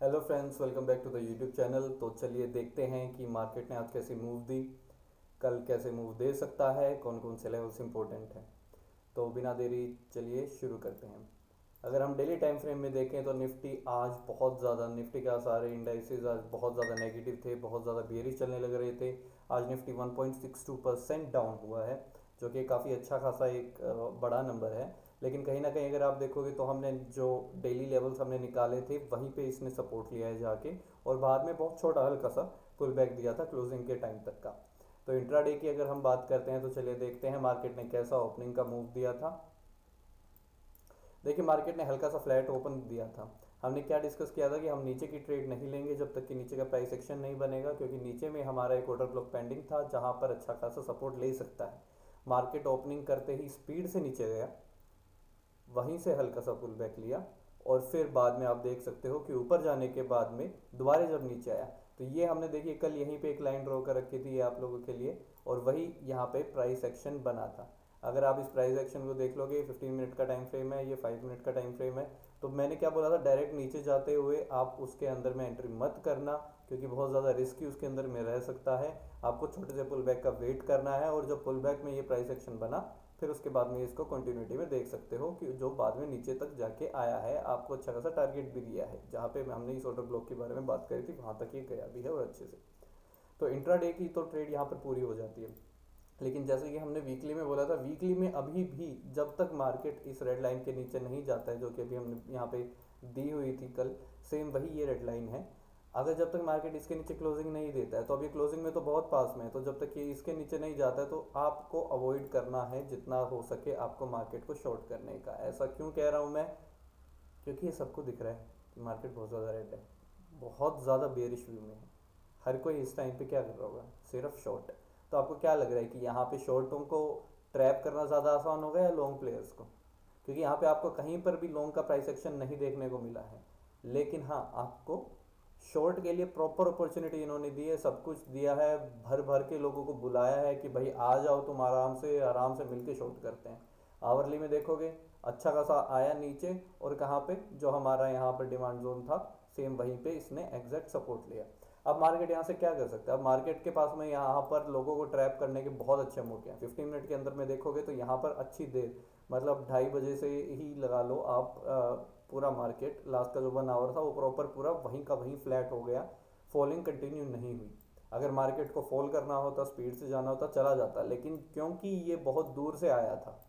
Hello friends, welcome back to the YouTube channel. तो चलिए देखते हैं कि मार्केट ने आज कैसे मूव दी, कल कैसे मूव दे सकता है, कौन कौन से लेवल्स इंपॉर्टेंट हैं। तो बिना देरी चलिए शुरू करते हैं। अगर हम डेली टाइम फ्रेम में देखें तो निफ्टी आज बहुत ज़्यादा, निफ्टी का सारे इंडाइसेस आज बहुत ज़्यादा नेगेटिव थे, बहुत ज़्यादा बेयरिश चलने लग रहे थे। आज निफ्टी 1.62% डाउन हुआ है, जो कि काफ़ी अच्छा खासा एक बड़ा नंबर है। लेकिन कहीं ना कहीं अगर आप देखोगे तो हमने जो डेली लेवल्स हमने निकाले थे वहीं पे इसने सपोर्ट लिया है जाके, और बाद में बहुत छोटा हल्का सा पुल बैक दिया था क्लोजिंग के टाइम तक का। तो इंट्राडे की अगर हम बात करते हैं तो चलिए देखते हैं मार्केट ने कैसा ओपनिंग का मूव दिया था। देखिए, मार्केट ने हल्का सा फ्लैट ओपन दिया था। हमने क्या डिस्कस किया था कि हम नीचे की ट्रेड नहीं लेंगे जब तक कि नीचे का प्राइस एक्शन नहीं बनेगा, क्योंकि नीचे में हमारा एक ऑर्डर ब्लॉक पेंडिंग था जहां पर अच्छा खासा सपोर्ट ले सकता है। मार्केट ओपनिंग करते ही स्पीड से नीचे गया, वहीं से हल्का सा पुल बैक लिया, और फिर बाद में आप देख सकते हो कि ऊपर जाने के बाद में दोबारा जब नीचे आया तो ये हमने देखिए कल यहीं पे एक लाइन ड्रॉ कर रखी थी ये आप लोगों के लिए, और वही यहाँ पे प्राइस एक्शन बना था। अगर आप इस प्राइस एक्शन को देख लोगे, 15 मिनट का टाइम फ्रेम है, ये 5 मिनट का टाइम फ्रेम है। तो मैंने क्या बोला था, डायरेक्ट नीचे जाते हुए आप उसके अंदर में एंट्री मत करना, क्योंकि बहुत ज़्यादा रिस्की उसके अंदर में रह सकता है। आपको छोटे से पुल बैक का वेट करना है, और जब पुल बैक में ये प्राइस एक्शन बना फिर उसके बाद में इसको कंटिन्यूटी में देख सकते हो कि जो बाद में नीचे तक जाके आया है, आपको अच्छा खासा टारगेट भी दिया है। जहाँ पे हमने इस ऑर्डर ब्लॉक के बारे में बात करी थी वहाँ तक ये गया भी है और अच्छे से। तो इंट्राडे की तो ट्रेड यहाँ पर पूरी हो जाती है। लेकिन जैसे कि हमने वीकली में बोला था, वीकली में अभी भी जब तक मार्केट इस रेड लाइन के नीचे नहीं जाता है, जो कि अभी हमने यहाँ पे दी हुई थी कल, सेम वही ये रेड लाइन है। अगर जब तक मार्केट इसके नीचे क्लोजिंग नहीं देता है, तो अभी क्लोजिंग में तो बहुत पास में है, तो जब तक ये इसके नीचे नहीं जाता है तो आपको अवॉइड करना है जितना हो सके आपको मार्केट को शॉर्ट करने का। ऐसा क्यों कह रहा हूँ मैं, क्योंकि ये सबको दिख रहा है कि मार्केट बहुत ज़्यादा रेड है, बहुत ज़्यादा बेयरिश व्यू में है। हर कोई इस टाइम पे क्या कर रहा होगा, सिर्फ शॉर्ट। तो आपको क्या लग रहा है कि यहाँ पे शॉर्टों को ट्रैप करना ज़्यादा आसान होगा या लॉन्ग प्लेयर्स को? क्योंकि यहाँ पे आपको कहीं पर भी लॉन्ग का प्राइस एक्शन नहीं देखने को मिला है। लेकिन हाँ, आपको शॉर्ट के लिए प्रॉपर अपॉर्चुनिटी इन्होंने दी है, सब कुछ दिया है, भर भर के लोगों को बुलाया है कि भाई आ जाओ, तुम आराम से मिलके शॉर्ट करते हैं। आवरली में देखोगे अच्छा खासा आया नीचे, और कहाँ पे जो हमारा यहाँ पर डिमांड जोन था सेम वहीं पे इसने एग्जैक्ट सपोर्ट लिया। अब मार्केट यहाँ से क्या कर सकता है? अब मार्केट के पास में यहाँ पर लोगों को ट्रैप करने के बहुत अच्छे मौके हैं। 15 मिनट के अंदर में देखोगे तो यहाँ पर अच्छी देर, मतलब 2:30 बजे से ही लगा लो आप, पूरा मार्केट लास्ट का जो 1 आवर था वो प्रॉपर पूरा वहीं का वहीं फ्लैट हो गया, फॉलिंग कंटिन्यू नहीं हुई। अगर मार्केट को फॉल करना होता, स्पीड से जाना होता, चला जाता, लेकिन क्योंकि ये बहुत दूर से आया था,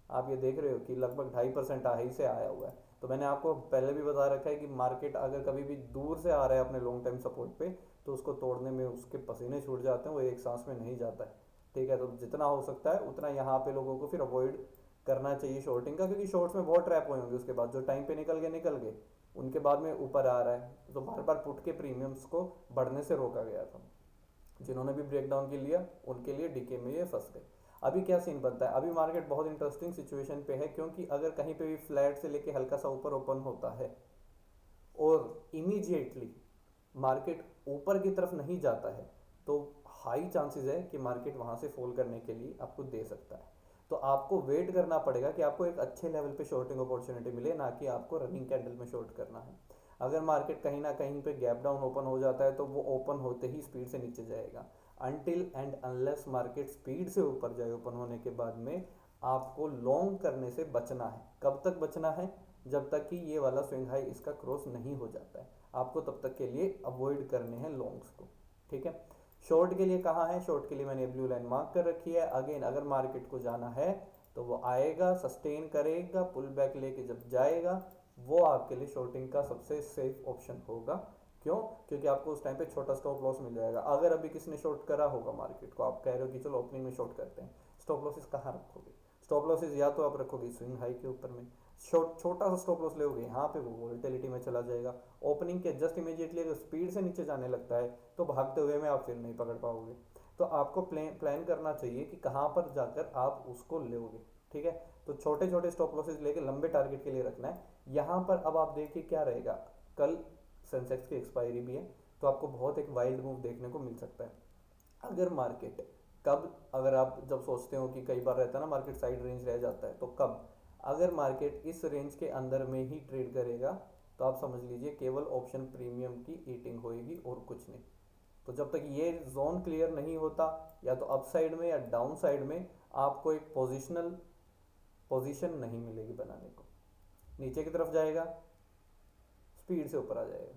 आप ये देख रहे हो कि लगभग 2.5% हाई से आया हुआ है। तो मैंने आपको पहले भी बता रखा है कि मार्केट अगर कभी भी दूर से आ रहा है अपने लॉन्ग टाइम सपोर्ट पे, तो उसको तोड़ने में उसके पसीने छूट जाते हैं, वो एक सांस में नहीं जाता है। ठीक है, तो जितना हो सकता है उतना यहाँ पे लोगों को फिर अवॉइड करना चाहिए शॉर्टिंग का, क्योंकि शॉर्ट्स में बहुत ट्रैप हुए होंगे उसके बाद, जो टाइम पे निकल गए उनके बाद में ऊपर आ रहा है, तो बार बार पुट के प्रीमियम्स को बढ़ने से रोका गया था। जिन्होंने भी ब्रेक डाउन के लिया उनके लिए डीके में ये फंस गए। अभी क्या सीन बनता है, अभी मार्केट बहुत इंटरेस्टिंग सिचुएशन पे है, क्योंकि अगर कहीं पे भी फ्लैट से लेके हल्का सा ऊपर ओपन होता है और इमीडिएटली मार्केट ऊपर की तरफ नहीं जाता है, तो हाई चांसेस है कि मार्केट वहां से फॉल करने के लिए आपको दे सकता है। तो आपको वेट करना पड़ेगा कि आपको एक अच्छे लेवल पे शॉर्टिंग अपॉर्चुनिटी मिले, ना कि आपको रनिंग कैंडल में शॉर्ट करना है। अगर मार्केट कहीं ना कहीं पे गैप डाउन ओपन हो जाता है तो वो ओपन होते ही स्पीड से नीचे जाएगा। Until and unless market speed से ऊपर जाए ओपन होने के बाद में, आपको लॉन्ग करने से बचना है। कब तक बचना है? जब तक कि ये वाला स्विंग हाई इसका क्रॉस नहीं हो जाता है, आपको तब तक के लिए अवॉइड करने हैं लॉन्ग्स को। ठीक है, शॉर्ट के लिए कहाँ है? शॉर्ट के लिए मैंने ब्लू लाइन मार्क कर रखी है। अगेन अगर मार्केट को जाना है तो वो आएगा, सस्टेन करेगा, पुल बैक लेके जब जाएगा, वो आपके लिए शॉर्टिंग का सबसे सेफ ऑप्शन होगा। क्यों? क्योंकि आपको उस टाइम पे छोटा स्टॉप लॉस मिल जाएगा। अगर अभी किसी ने शॉर्ट करा होगा मार्केट को, आप कह रहे हो कि चलो ओपनिंग में शॉर्ट करते हैं, स्टॉप लॉसेस कहाँ रखोगे? स्टॉप लॉसेस या तो आप रखोगे स्विंग हाई के ऊपर में, छोटा सा स्टॉप लॉस लोगे यहाँ पे, वो वोलेटिलिटी में चला जाएगा। ओपनिंग के जस्ट इमीडिएटली अगर स्पीड से नीचे जाने लगता है तो भागते हुए में आप फिर नहीं पकड़ पाओगे। तो आपको प्लान करना चाहिए कि कहाँ पर जाकर आप उसको लोगे। ठीक है, तो छोटे छोटे स्टॉप लॉसेस लेके लंबे टारगेट के लिए रखना है। यहाँ पर अब आप देखिए क्या रहेगा, कल सेंसेक्स की एक्सपायरी भी है, तो आपको बहुत एक वाइल्ड मूव देखने को मिल सकता है। अगर मार्केट कब, अगर आप जब सोचते हो कि कई बार रहता है ना मार्केट साइड रेंज रह जाता है, तो कब? अगर मार्केट इस रेंज के अंदर में ही ट्रेड करेगा तो आप समझ लीजिए केवल ऑप्शन प्रीमियम की ईटिंग होएगी और कुछ नहीं। तो जब तक ये जोन क्लियर नहीं होता, या तो अप साइड में या डाउन साइड में आपको एक पोजीशन नहीं मिलेगी बनाने को। नीचे की तरफ जाएगा, स्पीड से ऊपर आ जाएगा,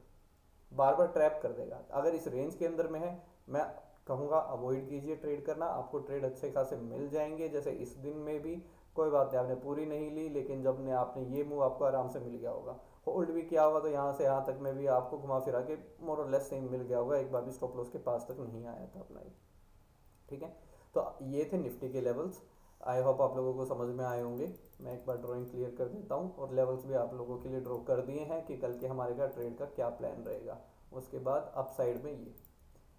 बार बार ट्रैप कर देगा। अगर इस रेंज के अंदर में है, मैं कहूँगा अवॉइड कीजिए ट्रेड करना, आपको ट्रेड अच्छे खासे मिल जाएंगे। जैसे इस दिन में भी कोई बात नहीं, आपने पूरी नहीं ली, लेकिन जब ने आपने ये मूव आपको आराम से मिल गया होगा, होल्ड भी किया होगा तो यहाँ से यहाँ तक में भी आपको घुमा फिरा के मोर और लेस सेम मिल गया होगा, एक बार भी स्टॉप लॉस के पास तक नहीं आया था अपना ये। ठीक है, तो ये थे निफ्टी के लेवल्स। आई होप आप लोगों को समझ में आए होंगे। मैं एक बार ड्राइंग क्लियर कर देता हूँ और लेवल्स भी आप लोगों के लिए ड्रॉ कर दिए हैं कि कल के हमारे का ट्रेड का क्या प्लान रहेगा। उसके बाद अप साइड में ये,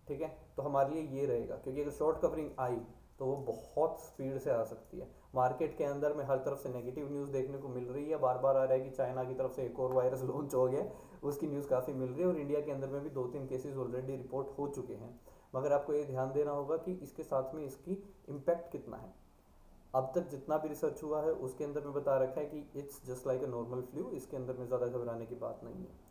ठीक है, तो हमारे लिए ये रहेगा, क्योंकि अगर शॉर्ट कवरिंग आई तो वो बहुत स्पीड से आ सकती है। मार्केट के अंदर में हर तरफ से नेगेटिव न्यूज़ देखने को मिल रही है, बार बार आ रहा है कि चाइना की तरफ से एक और वायरस लॉन्च हो गया, उसकी न्यूज़ काफ़ी मिल रही है, और इंडिया के अंदर में भी 2-3 केसेस ऑलरेडी रिपोर्ट हो चुके हैं। मगर आपको ये ध्यान देना होगा कि इसके साथ में इसकी इम्पैक्ट कितना है। अब तक जितना भी रिसर्च हुआ है उसके अंदर में बता रखा है कि it's just like a normal flu, इसके अंदर में ज़्यादा घबराने की बात नहीं है।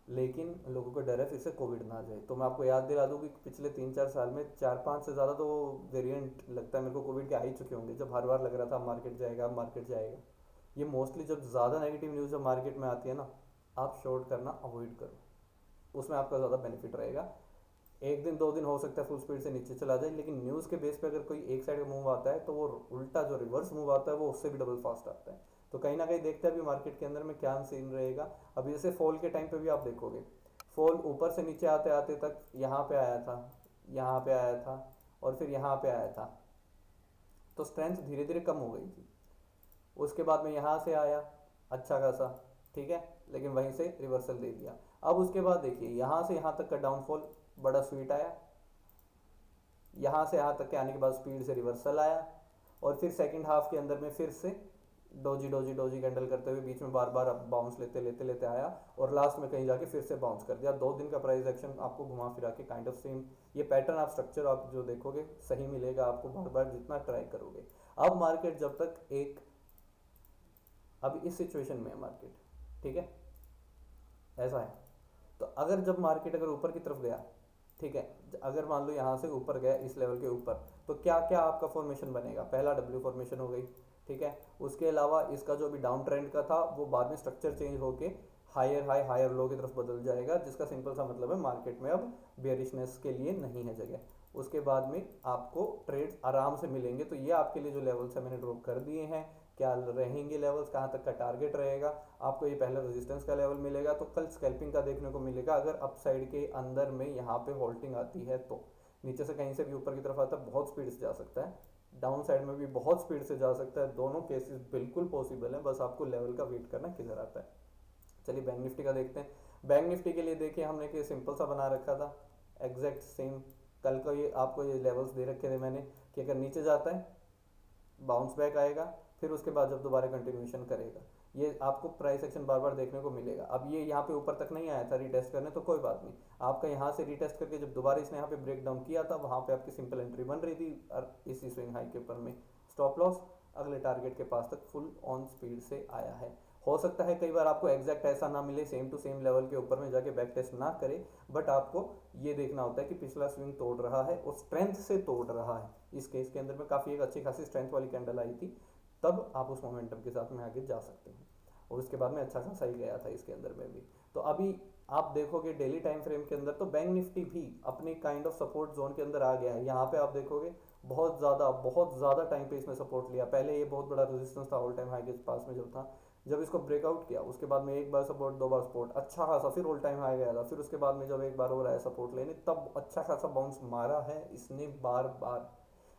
लेकिन लोगों को डर है फिर से कोविड ना आ जाए। तो मैं आपको याद दिला दूँ कि पिछले 3-4 साल में 4-5 से ज़्यादा तो वेरिएंट लगता है मेरे को कोविड के आ ही चुके होंगे, जब हर बार लग रहा था मार्केट जाएगा मार्केट जाएगा। ये मोस्टली जब ज़्यादा नेगेटिव न्यूज़ जब मार्केट में आती है ना, आप शॉर्ट करना अवॉइड करो, उसमें आपका ज़्यादा बेनिफिट रहेगा। एक दिन 2 दिन हो सकता है फुल स्पीड से नीचे चला जाए, लेकिन न्यूज़ के बेस पे अगर कोई एक साइड का मूव आता है तो वो उल्टा जो रिवर्स मूव आता है वो उससे भी डबल फास्ट आता है। तो कहीं ना कहीं देखते हैं अभी मार्केट के अंदर में क्या सीन रहेगा। अभी जैसे फॉल के टाइम पे भी आप देखोगे, फॉल ऊपर से नीचे आते आते तक यहाँ पे आया था, यहाँ पे आया था, और फिर यहाँ पे आया था, तो स्ट्रेंथ धीरे धीरे कम हो गई थी। उसके बाद में यहाँ से आया अच्छा खासा, ठीक है, लेकिन वहीं से रिवर्सल दे दिया। अब उसके बाद देखिए यहाँ से यहाँ तक का डाउनफॉल बड़ा स्वीट आया, यहाँ से यहाँ तक के आने के बाद स्पीड से रिवर्सल आया, और फिर सेकंड हाफ के अंदर में फिर से डोजी डोजी डोजी कैंडल करते हुए बीच में बार बार बाउंस लेते लेते लेते आया, और लास्ट में कहीं जाके फिर से बाउंस कर दिया। 2 दिन का प्राइस एक्शन आपको घुमा फिरा के काइंड ऑफ सेम ये पैटर्न आप स्ट्रक्चर आप जो देखोगे सही मिलेगा आपको बार बार जितना ट्राई करोगे। अब मार्केट जब तक एक अभी इस सिचुएशन में है मार्केट, ठीक है, ऐसा है। तो अगर जब मार्केट अगर ऊपर की तरफ गया, ठीक है, अगर मान लो यहाँ से ऊपर गया इस लेवल के ऊपर, तो क्या क्या आपका फॉर्मेशन बनेगा, पहला डब्ल्यू फॉर्मेशन हो गई, ठीक है। उसके अलावा इसका जो भी डाउन ट्रेंड का था वो बाद में स्ट्रक्चर चेंज होके हायर हाई हायर लो की तरफ बदल जाएगा, जिसका सिंपल सा मतलब है मार्केट में अब बेयरिशनेस के लिए नहीं है जगह। उसके बाद में आपको ट्रेड्स आराम से मिलेंगे। तो ये आपके लिए जो लेवल्स है मैंने ड्रॉ कर दिए हैं, क्या रहेंगे लेवल्स, कहाँ तक का टारगेट रहेगा, आपको ये पहला रेजिस्टेंस का लेवल मिलेगा, तो कल स्कैल्पिंग का देखने को मिलेगा। अगर अप साइड के अंदर में यहाँ पे होल्डिंग आती है तो नीचे से कहीं से भी ऊपर की तरफ आता है बहुत स्पीड से जा सकता है, डाउन साइड में भी बहुत स्पीड से जा सकता है। दोनों केसेस बिल्कुल पॉसिबल है, बस आपको लेवल का वेट करना किधर आता है। चलिए बैंक निफ्टी का देखते हैं। बैंक निफ्टी के लिए देखिए हमने कि सिंपल सा बना रखा था, एग्जैक्ट सेम कल को ये आपको ये लेवल्स दे रखे थे मैंने कि अगर नीचे जाता है बाउंस बैक आएगा, फिर उसके बाद जब दोबारा कंटिन्यूशन करेगा, ये आपको प्राइस एक्शन बार बार देखने को मिलेगा। अब ये यहाँ पे ऊपर तक नहीं आया था रीटेस्ट करने, तो कोई बात नहीं, आपका यहाँ से रीटेस्ट करके जब दोबारा इसने यहाँ पे ब्रेक डाउन किया था वहाँ पे आपकी सिंपल एंट्री बन रही थी, और इसी स्विंग हाई के ऊपर में स्टॉप लॉस अगले टारगेट के पास तक फुल ऑन स्पीड से आया है। हो सकता है कई बार आपको एग्जैक्ट ऐसा ना मिले, सेम टू सेम लेवल के ऊपर में जाके बैक टेस्ट ना करे, बट आपको ये देखना होता है कि पिछला स्विंग तोड़ रहा है और स्ट्रेंथ से तोड़ रहा है। इस केस के अंदर में काफ़ी एक अच्छी खासी स्ट्रेंथ वाली कैंडल आई थी, तब आप उस मोमेंटम के साथ में आगे जा सकते हैं, और उसके बाद में अच्छा खासा ही गया था इसके अंदर में भी। तो अभी आप देखोगे डेली टाइम फ्रेम के अंदर तो बैंक निफ्टी भी अपनी काइंड ऑफ सपोर्ट जोन के अंदर आ गया है। यहाँ पे आप देखोगे बहुत ज़्यादा टाइम पे इसने सपोर्ट लिया। पहले ये बहुत बड़ा रेजिस्टेंस था ऑल टाइम हाई के पास में जब था, जब इसको ब्रेकआउट किया उसके बाद में एक बार सपोर्ट, 2 बार सपोर्ट, अच्छा खासा फिर ऑल टाइम हाई गया था, फिर उसके बाद में जब एक बार हो रहा है सपोर्ट लेने, तब अच्छा खासा बाउंस मारा है इसने, बार बार,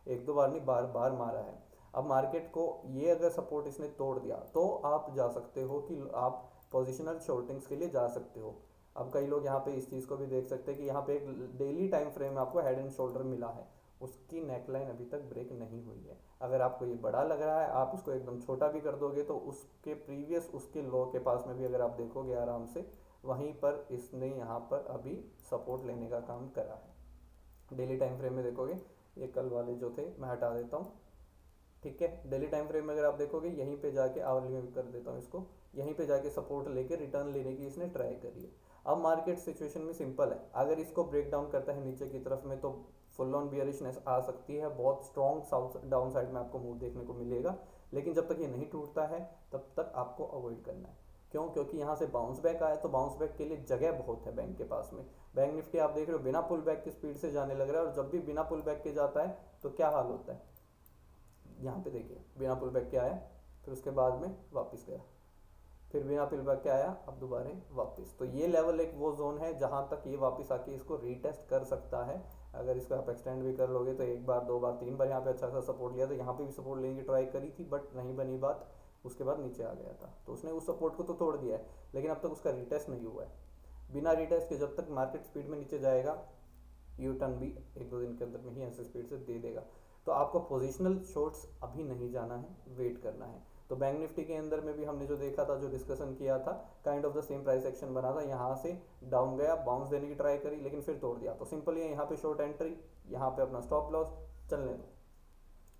1-2 बार नहीं बार बार मारा है। अब मार्केट को ये अगर सपोर्ट इसने तोड़ दिया तो आप जा सकते हो कि आप पोजिशनल शॉर्टिंग्स के लिए जा सकते हो। अब कई लोग यहाँ पे इस चीज़ को भी देख सकते हैं कि यहाँ पे एक डेली टाइम फ्रेम आपको हेड एंड शोल्डर मिला है, उसकी नेकलाइन अभी तक ब्रेक नहीं हुई है। अगर आपको ये बड़ा लग रहा है आप इसको एकदम छोटा भी कर दोगे तो उसके प्रीवियस उसके लो के पास में भी अगर आप देखोगे आराम से, वहीं पर इसने यहाँ पर अभी सपोर्ट लेने का काम करा है। डेली टाइम फ्रेम में देखोगे, ये कल वाले जो थे मैं हटा देता हूँ, ठीक है। डेली टाइम फ्रेम में अगर आप देखोगे यहीं पे जाके आवरली में कर देता हूँ इसको, यहीं पे जाके सपोर्ट लेके रिटर्न लेने की इसने ट्राई करी है। अब मार्केट सिचुएशन में सिंपल है, अगर इसको ब्रेक डाउन करता है नीचे की तरफ में तो फुल ऑन बियरिशनेस आ सकती है, बहुत स्ट्रॉन्ग साउथ डाउन साइड में आपको मूव देखने को मिलेगा। लेकिन जब तक ये नहीं टूटता है तब तक आपको अवॉइड करना है। क्यों? क्योंकि यहाँ से बाउंस बैक आया तो बाउंस बैक के लिए जगह बहुत है बैंक के पास में। बैंक निफ्टी आप देख रहे हो बिना पुल बैक की स्पीड से जाने लग रहा है, और जब भी बिना पुल बैक के जाता है तो क्या हाल होता है, यहाँ पे देखिए बिना पुल बैक के आया, फिर उसके बाद में वापस गया, फिर बिना पुल बैक के आया, अब दोबारा वापस। तो ये लेवल एक वो जोन है जहाँ तक ये वापस आके इसको रीटेस्ट कर सकता है। अगर इसको आप एक्सटेंड भी कर लोगे तो एक बार, दो बार, तीन बार यहाँ पे अच्छा सा सपोर्ट लिया था, यहाँ पे भी सपोर्ट लेने की ट्राई करी थी बट नहीं बनी बात, उसके बाद नीचे आ गया था। तो उसने उस सपोर्ट को तो तोड़ दिया है, लेकिन अब तक उसका रीटेस्ट नहीं हुआ है। बिना रीटेस्ट के जब तक मार्केट स्पीड में नीचे जाएगा, यू टर्न भी एक दो दिन के अंदर में ही ऐसे स्पीड से दे देगा। तो आपको पोजिशनल शॉर्ट्स अभी नहीं जाना है, वेट करना है। तो बैंक निफ्टी के अंदर में भी हमने जो देखा था, जो डिस्कशन किया था, kind of the same price action बना था, यहाँ से डाउन गया, बाउंस देने की ट्राई करी लेकिन फिर तोड़ दिया। तो सिंपल ये यहाँ पे शॉर्ट एंट्री, यहाँ पे अपना स्टॉप लॉस, चलने दो,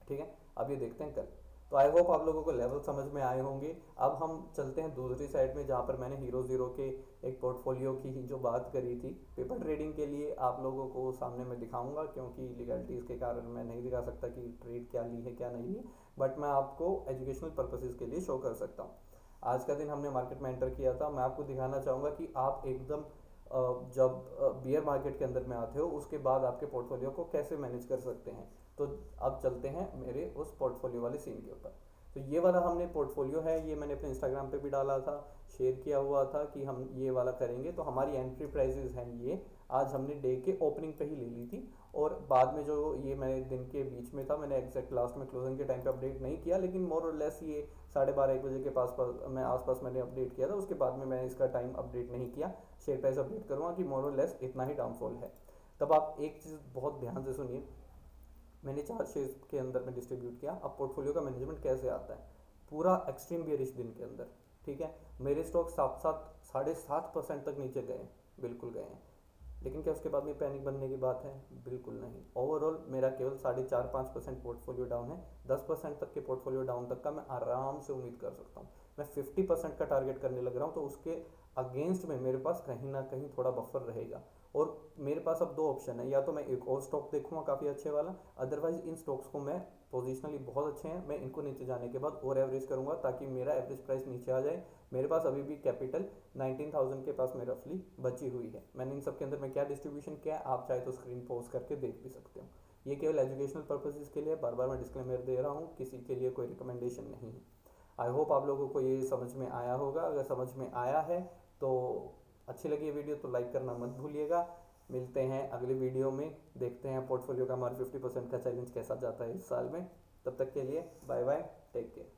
ठीक है। अब ये देखते हैं कल। तो आई होप आप लोगों को लेवल समझ में आए होंगे। अब हम चलते हैं दूसरी साइड में, जहाँ पर मैंने हीरो ज़ीरो के एक पोर्टफोलियो की ही जो बात करी थी, पेपर ट्रेडिंग के लिए आप लोगों को सामने में दिखाऊंगा, क्योंकि लीगलिटीज़ के कारण मैं नहीं दिखा सकता कि ट्रेड क्या ली है क्या नहीं ली, बट मैं आपको एजुकेशनल पर्पसेस के लिए शो कर सकता हूँ। आज का दिन हमने मार्केट में एंटर किया था, मैं आपको दिखाना चाहूँगा कि आप एकदम जब बियर मार्केट के अंदर में आते हो उसके बाद आपके पोर्टफोलियो को कैसे मैनेज कर सकते हैं। तो अब चलते हैं मेरे उस पोर्टफोलियो वाले सीन के ऊपर। तो ये वाला हमने पोर्टफोलियो है, ये मैंने अपने इंस्टाग्राम पे भी डाला था, शेयर किया हुआ था कि हम ये वाला करेंगे। तो हमारी एंट्री प्राइजेस हैं ये, आज हमने डे के ओपनिंग पे ही ले ली थी, और बाद में जो ये मैंने दिन के बीच में था, मैंने एग्जैक्ट लास्ट में क्लोजिंग के टाइम पे अपडेट नहीं किया, लेकिन मोर और लेस ये 12:30 1 बजे के पास मैं आसपास मैंने अपडेट किया था। उसके बाद में मैंने इसका टाइम अपडेट नहीं किया, शेयर प्राइस अपडेट करूँगा कि मोर और लेस इतना ही डाउनफॉल है। तब आप एक चीज़ बहुत ध्यान से सुनिए, मैंने 4 शेयर्स के अंदर में डिस्ट्रीब्यूट किया। अब पोर्टफोलियो का मैनेजमेंट कैसे आता है, पूरा एक्सट्रीम बियरिश दिन के अंदर, ठीक है, मेरे स्टॉक 7.5% तक नीचे गए, बिल्कुल गए हैं। लेकिन क्या उसके बाद में पैनिक बनने की बात है? बिल्कुल नहीं। ओवरऑल मेरा केवल 4.5% पोर्टफोलियो डाउन है, 10% तक के पोर्टफोलियो डाउन तक का मैं आराम से उम्मीद कर सकता हूँ। मैं 50% का टारगेट करने लग रहा हूँ, तो उसके अगेंस्ट में मेरे पास कहीं ना कहीं थोड़ा बफर रहेगा। और मेरे पास अब दो ऑप्शन है, या तो मैं एक और स्टॉक देखूंगा काफ़ी अच्छे वाला, अदरवाइज इन स्टॉक्स को मैं पोजिशनली बहुत अच्छे हैं, मैं इनको नीचे जाने के बाद और एवरेज करूंगा ताकि मेरा एवरेज प्राइस नीचे आ जाए। मेरे पास अभी भी कैपिटल 19,000 के पास में रफली बची हुई है। मैंने इन सब के अंदर में क्या डिस्ट्रीब्यूशन किया है आप चाहे तो स्क्रीन पॉज करके देख भी सकते हो। ये केवल एजुकेशनल पर्पसेस के लिए, बार बार मैं डिस्क्लेमर दे रहा हूँ, किसी के लिए कोई रिकमेंडेशन नहीं है। आई होप आप लोगों को ये समझ में आया होगा। अगर समझ में आया है तो अच्छी लगी ये वीडियो तो लाइक करना मत भूलिएगा। मिलते हैं अगले वीडियो में, देखते हैं पोर्टफोलियो का हमारा 50% का चैलेंज कैसा जाता है इस साल में। तब तक के लिए बाय बाय, टेक केयर।